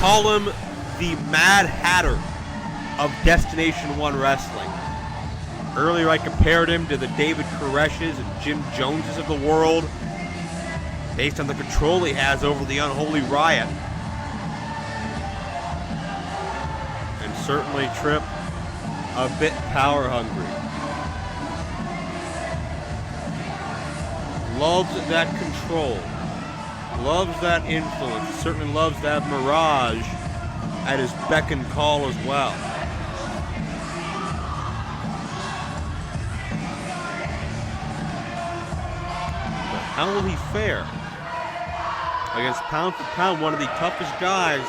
call him the Mad Hatter of Destination 1 Wrestling. Earlier I compared him to the David Koresh's and Jim Joneses of the world, based on the control he has over the Unholy Riot. And certainly Tripp, a bit power hungry. Loves that control. Loves that influence. Certainly loves to have Mirage at his beck and call as well. But how will he fare against pound for pound one of the toughest guys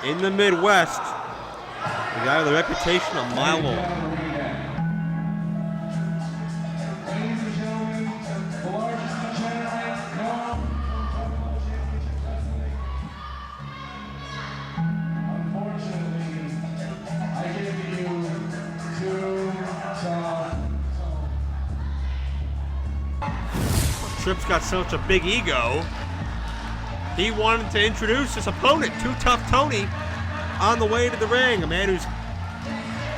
in the Midwest? The guy with a reputation a mile long. Tripp's got such a big ego, he wanted to introduce his opponent, Too Tough Tony, on the way to the ring. A man who's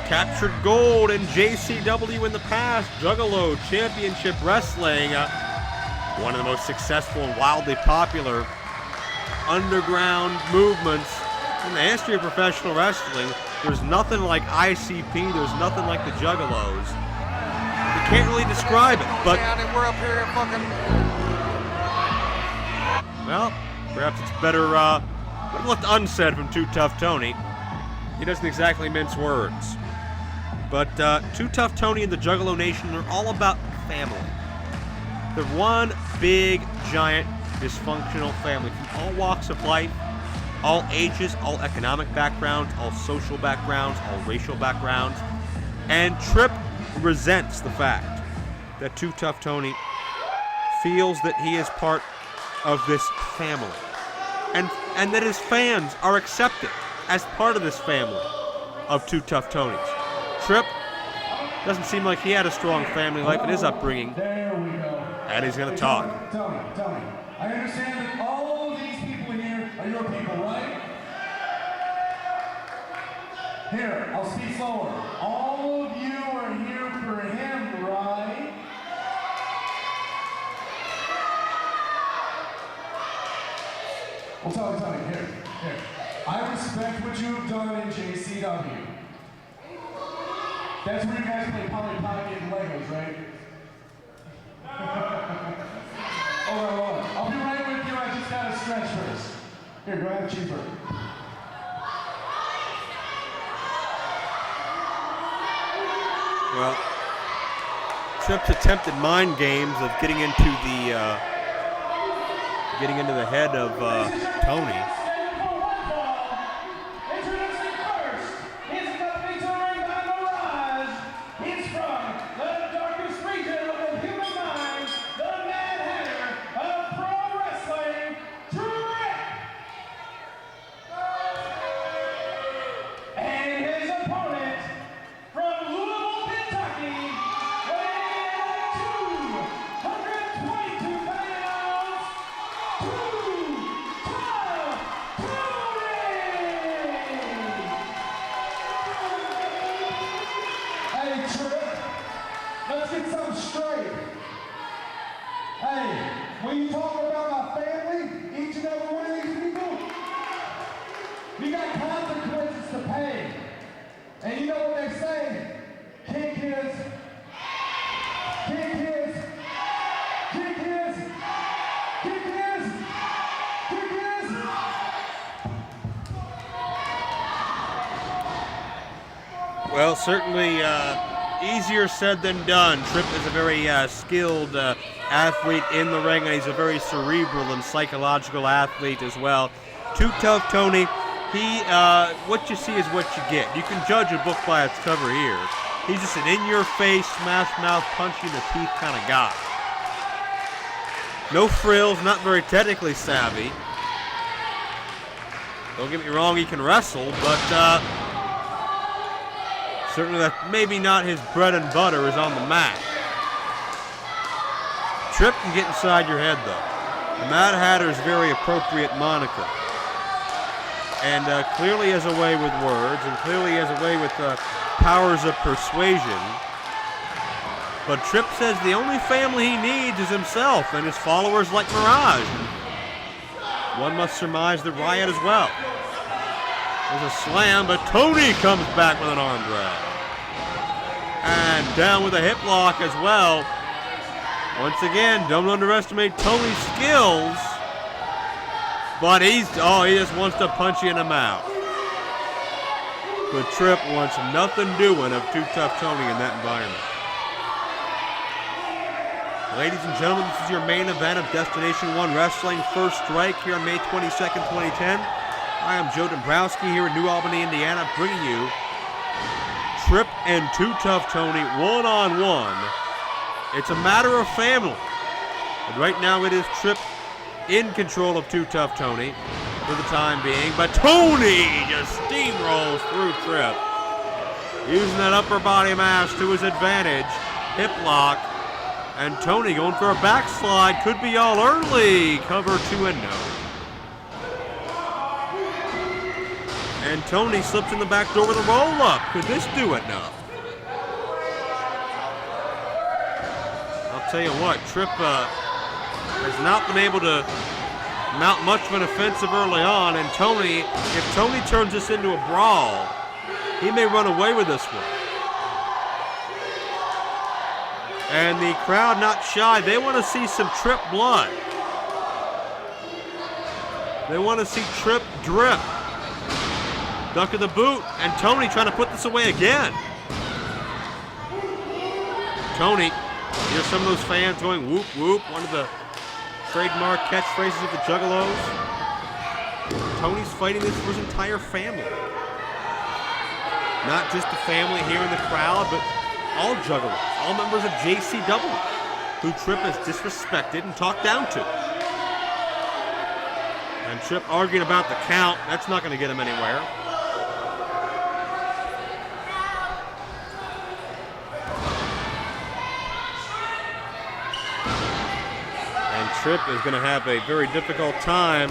captured gold in JCW in the past, Juggalo Championship Wrestling, one of the most successful and wildly popular underground movements in the history of professional wrestling. There's nothing like ICP, there's nothing like the Juggalos. Can't really describe it, but we're up here fucking. Well, perhaps it's better left unsaid from Too Tough Tony. He doesn't exactly mince words. But Too Tough Tony and the Juggalo Nation are all about family. They're one big, giant, dysfunctional family from all walks of life, all ages, all economic backgrounds, all social backgrounds, all racial backgrounds. And Tripp resents the fact that Too Tough Tony feels that he is part of this family, and that his fans are accepted as part of this family of Too Tough Tonys. Tripp doesn't seem like he had a strong family life in his upbringing, and he's going to talk. Tell me, I understand that all of these people here are your people, right? Here, I'll speak slower. All of you are here for him, right? Well, tell me, here. I respect what you have done in JCW. That's where you guys play Polly Pocket and Legos, right? Hold on. I'll be right with you. I just gotta stretch first. Here, go ahead, cheeseburger. Well, Tripp's attempted mind games of getting into the head of Tony. Introducing first, his company touring by Mirage. He's from the darkest region of the human mind, the Mad Hatter of pro wrestling, Tripp. And his opponent from Louisville, Kentucky, weighing 222 pounds, Too Tough Tony! Hey, Tripp, let's get something straight. Hey, when you talk about my family, each and every one of these people, we got consequences to pay. And you know what they say? Kick his. Well, certainly easier said than done. Tripp is a very skilled athlete in the ring, and he's a very cerebral and psychological athlete as well. Too Tough Tony, what you see is what you get. You can judge a book by its cover here. He's just an in-your-face, smash-mouth, punch-you-in-the-teeth kind of guy. No frills, not very technically savvy. Don't get me wrong, he can wrestle, but certainly that maybe not his bread and butter is on the mat. Tripp can get inside your head, though. The Mad Hatter's very appropriate moniker. and clearly has a way with words, and clearly has a way with powers of persuasion. But Tripp says the only family he needs is himself and his followers like Mirage. One must surmise that Riot as well. There's a slam, but Tony comes back with an arm drag. And down with a hip lock as well. Once again, don't underestimate Tony's skills. But he just wants to punch you in the mouth. But Tripp wants nothing doing of Too Tough Tony in that environment. Ladies and gentlemen, this is your main event of Destination 1 Wrestling First Strike here on May 22nd, 2010. I am Joe Dombrowski here in New Albany, Indiana, bringing you Tripp and Too Tough Tony one-on-one. It's a matter of family. And right now it is Tripp in control of Too Tough Tony for the time being. But Tony just steamrolls through Tripp, using that upper body mass to his advantage. Hip lock. And Tony going for a backslide. Could be all early. Cover 2 and no. And Tony slips in the back door with a roll-up. Could this do enough? I'll tell you what, Tripp has not been able to mount much of an offensive early on. And Tony, if Tony turns this into a brawl, he may run away with this one. And the crowd not shy. They want to see some Tripp blood. They want to see Tripp drip. Duck of the boot. And Tony trying to put this away again. Tony, here's some of those fans going whoop whoop. One of the trademark catchphrases of the Juggalos. Tony's fighting this for his entire family. Not just the family here in the crowd, but all Juggalos, all members of JCW, who Tripp has disrespected and talked down to. And Tripp arguing about the count. That's not going to get him anywhere. And Tripp is going to have a very difficult time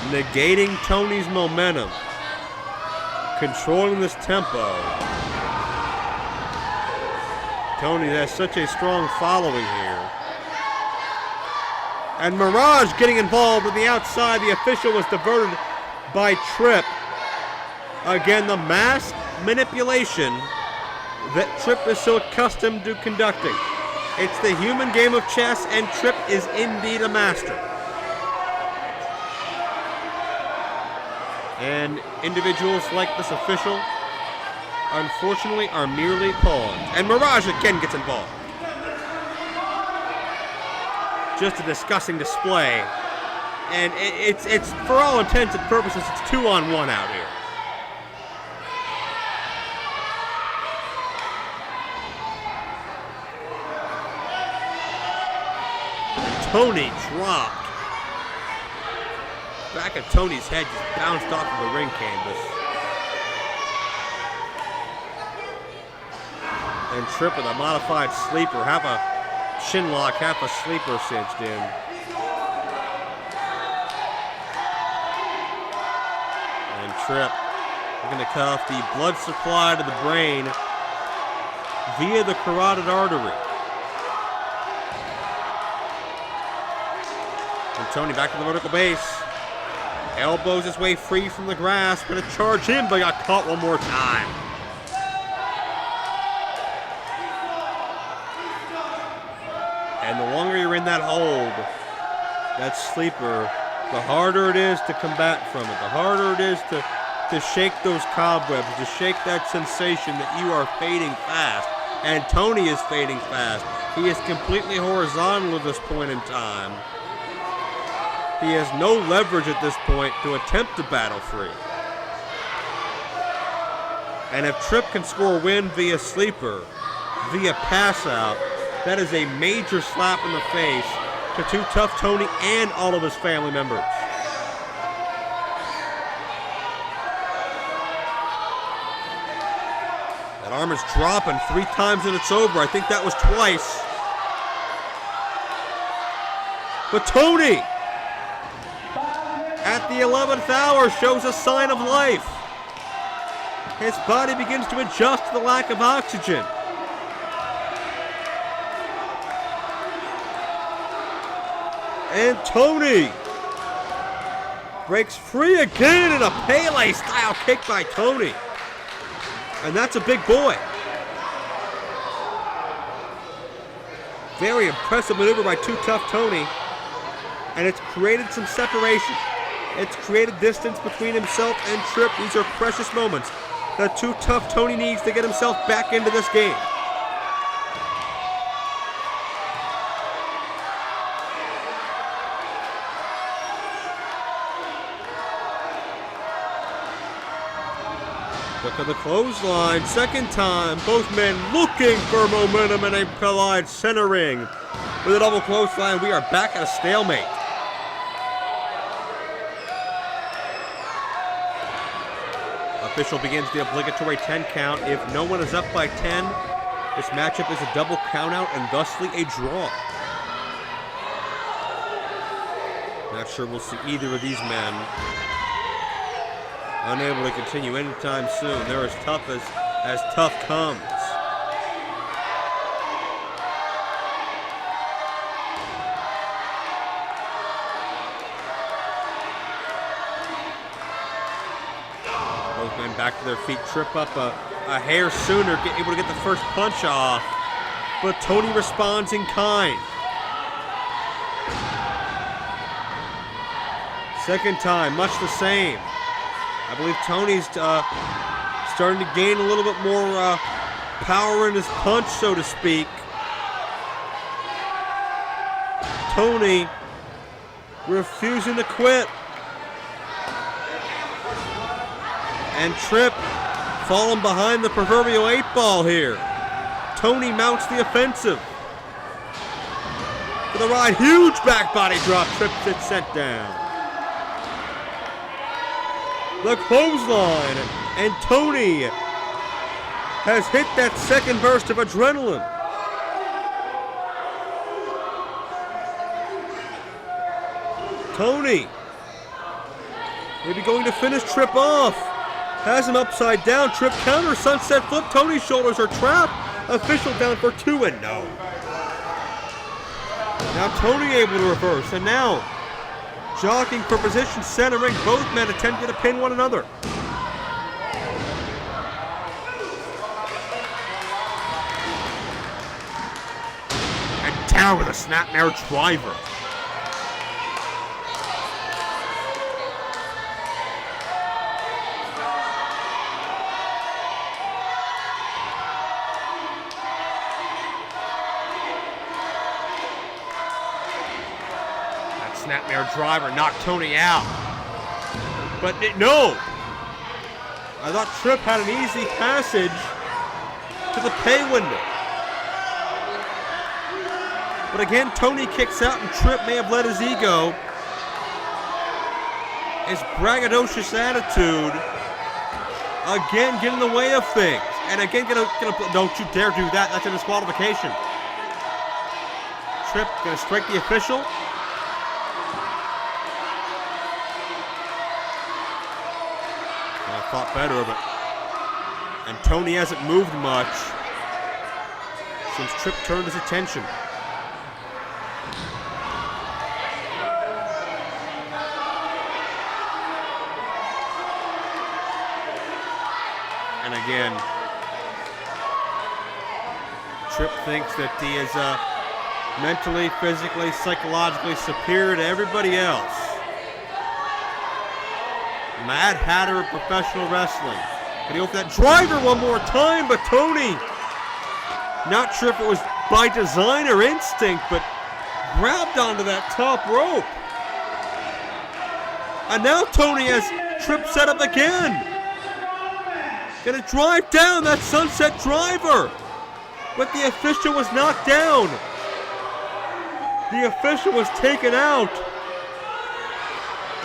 negating Tony's momentum, controlling this tempo. Tony has such a strong following here. And Mirage getting involved with the outside. The official was diverted by Tripp. Again, the mass manipulation that Tripp is so accustomed to conducting. It's the human game of chess, and Tripp is indeed a master. And individuals like this official, unfortunately, are merely pawns. And Mirage again gets involved. Just a disgusting display. And it's for all intents and purposes, it's 2-on-1 out here. Tony dropped. Back of Tony's head just bounced off of the ring canvas. And Tripp with a modified sleeper, half a shin lock, half a sleeper cinched in. And Tripp going to cut off the blood supply to the brain via the carotid artery. And Tony back to the vertical base. Elbows his way free from the grasp. Going to charge him, but got caught one more time. And the longer you're in that hold, that sleeper, the harder it is to combat from it. The harder it is to shake those cobwebs, to shake that sensation that you are fading fast. And Tony is fading fast. He is completely horizontal at this point in time. He has no leverage at this point to attempt to battle free. And if Tripp can score a win via sleeper, via pass out, that is a major slap in the face to Too Tough Tony and all of his family members. That arm is dropping 3 times and it's over. I think that was twice. But Tony at the 11th hour shows a sign of life. His body begins to adjust to the lack of oxygen. And Tony breaks free again in a Pele-style kick by Tony. And that's a big boy. Very impressive maneuver by Too Tough Tony. And it's created some separation. It's created distance between himself and Tripp. These are precious moments that Too Tough Tony needs to get himself back into this game. Look at the clothesline, second time, both men looking for momentum and a collide centering. With a double clothesline, we are back at a stalemate. Official begins the obligatory 10 count. If no one is up by 10, this matchup is a double countout and thusly a draw. Not sure we'll see either of these men unable to continue anytime soon. They're as tough as tough comes. Both men back to their feet, Tripp up a hair sooner, able to get the first punch off. But Tony responds in kind. Second time, much the same. I believe Tony's starting to gain a little bit more power in his punch, so to speak. Tony refusing to quit. And Tripp falling behind the proverbial 8-ball here. Tony mounts the offensive. For the ride, huge back body drop. Tripp gets sent down. The clothesline, and Tony has hit that second burst of adrenaline. Tony maybe going to finish Tripp off. Has him upside down. Tripp counter, sunset flip. Tony's shoulders are trapped. Official down for 2 and no. Now Tony able to reverse, and now jockeying for position, centering. Both men attempting to pin one another. And down with a snapmare driver. Snapmare driver knocked Tony out. But no! I thought Tripp had an easy passage to the pay window. But again, Tony kicks out and Tripp may have let his ego, his braggadocious attitude, again get in the way of things. And again, don't you dare do that. That's a disqualification. Tripp gonna strike the official. Thought better of it. And Tony hasn't moved much since Tripp turned his attention. And again, Tripp thinks that he is mentally, physically, psychologically superior to everybody else. Mad Hatter of professional wrestling. Can he go for that driver one more time? But Tony, not sure if it was by design or instinct, but grabbed onto that top rope. And now Tony has Tripp set up again. Gonna drive down that sunset driver. But the official was knocked down. The official was taken out.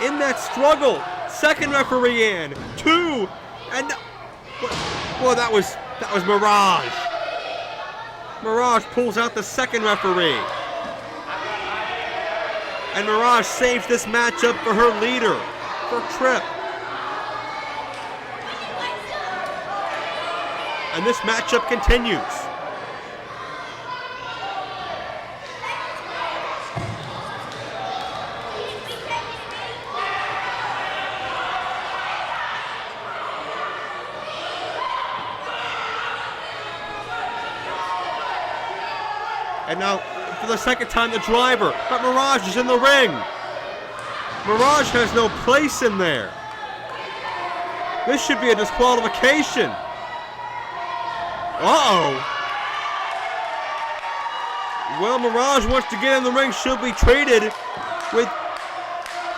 In that struggle. Second referee in, 2, and well, that was Mirage. Mirage pulls out the second referee, And Mirage saves this matchup for her leader, for Tripp. And this matchup continues. And now, for the second time, the driver. But Mirage is in the ring. Mirage has no place in there. This should be a disqualification. Uh-oh. Well, Mirage wants to get in the ring. She'll be treated with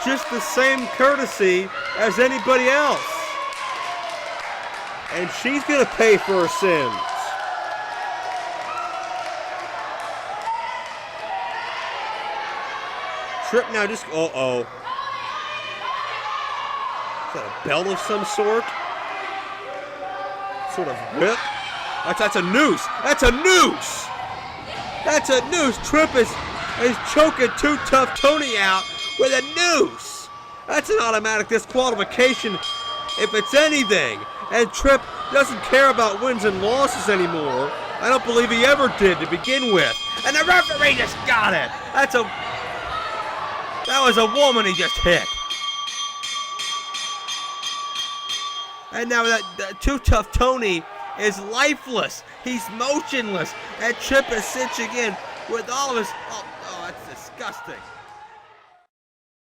just the same courtesy as anybody else. And she's going to pay for her sins. Tripp now just, uh-oh. Is that a belt of some sort? Sort of whip? That's a noose. That's a noose. That's a noose. Tripp is choking Too Tough Tony out with a noose. That's an automatic disqualification if it's anything. And Tripp doesn't care about wins and losses anymore. I don't believe he ever did to begin with. And the referee just got it. That was a woman he just hit. And now that Too Tough Tony is lifeless. He's motionless. And Tripp is cinching in with all of his... Oh, that's disgusting.